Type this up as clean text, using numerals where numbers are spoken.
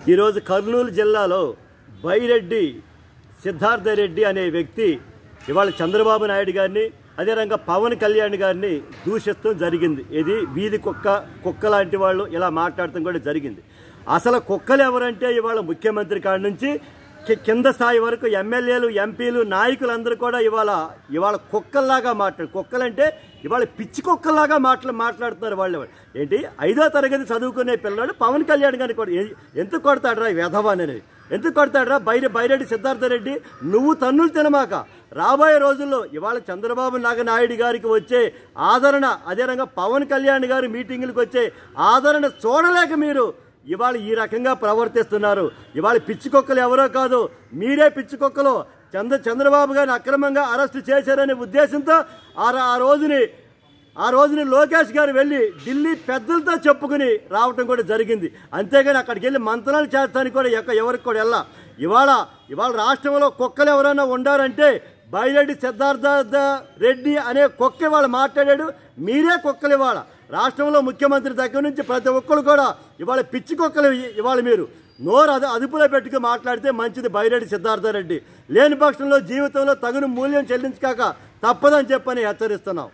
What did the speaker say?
ఈరోజు కర్నూలు జిల్లాలో బైరెడ్డి సిద్ధార్థ రెడ్డి అనే వ్యక్తి ఇవాళ చంద్రబాబు నాయుడు గారిని అదే రంగా పవన్ కళ్యాణ్ గారిని దూషిస్తూ జరిగింది. ఇది వీధి కుక్క లాంటి వాళ్ళు ఇలా మాట్లాడటం కూడా జరిగింది. అసలు కుక్కలు ఎవరంటే ఇవాళ ముఖ్యమంత్రి కాడి నుంచి కింద స్థాయి వరకు ఎమ్మెల్యేలు, ఎంపీలు, నాయకులందరూ కూడా ఇవాళ కుక్కల్లాగా కుక్కలంటే ఇవాళ పిచ్చి కుక్కల్లాగా మాట్లాడుతున్నారు. వాళ్ళు ఏంటి 5వ తరగతి చదువుకునే పిల్లలు పవన్ కళ్యాణ్ గారిని కూడా ఎందుకు కొడతాడరా ఈ వెధవాని, ఎందుకు కొడతాడరా బైరెడ్డి సిద్ధార్థ రెడ్డి, నువ్వు తన్నులు తినమాక. రాబోయే రోజుల్లో ఇవాళ చంద్రబాబు నాయుడు గారికి వచ్చే ఆదరణ, అదే రంగా పవన్ కళ్యాణ్ గారి మీటింగులకు వచ్చే ఆదరణ చూడలేక మీరు ఇవాళ ఈ రకంగా ప్రవర్తిస్తున్నారు. ఇవాళ పిచ్చికొక్కలు ఎవరో కాదు, మీరే పిచ్చికొక్కలు. చంద్రబాబు గారిని అక్రమంగా అరెస్టు చేశారనే ఉద్దేశంతో ఆ రోజుని లోకేష్ గారు వెళ్ళి ఢిల్లీ పెద్దలతో చెప్పుకుని రావటం కూడా జరిగింది. అంతేగాని అక్కడికి వెళ్ళి మంత్రాలు చేస్తానికి కూడా ఎవరికి కూడా వెళ్ళా. ఇవాళ రాష్ట్రంలో కుక్కలు ఎవరైనా ఉండారంటే బైరెడ్డి సిద్ధార్థ రెడ్డి అనే కుక్క ఇవాళ మాట్లాడాడు. మీరే కుక్కలు. ఇవాళ రాష్ట్రంలో ముఖ్యమంత్రి దగ్గర నుంచి ప్రతి ఒక్కరు కూడా ఇవాళ పిచ్చి కుక్కలు. ఇవాళ మీరు నోరు అదుపులో పెట్టుకుని మాట్లాడితే మంచిది బైరెడ్డి సిద్ధార్థ రెడ్డి. లేని పక్షంలో జీవితంలో తగిన మూల్యం చెల్లించకాక తప్పదని చెప్పని హెచ్చరిస్తున్నాం.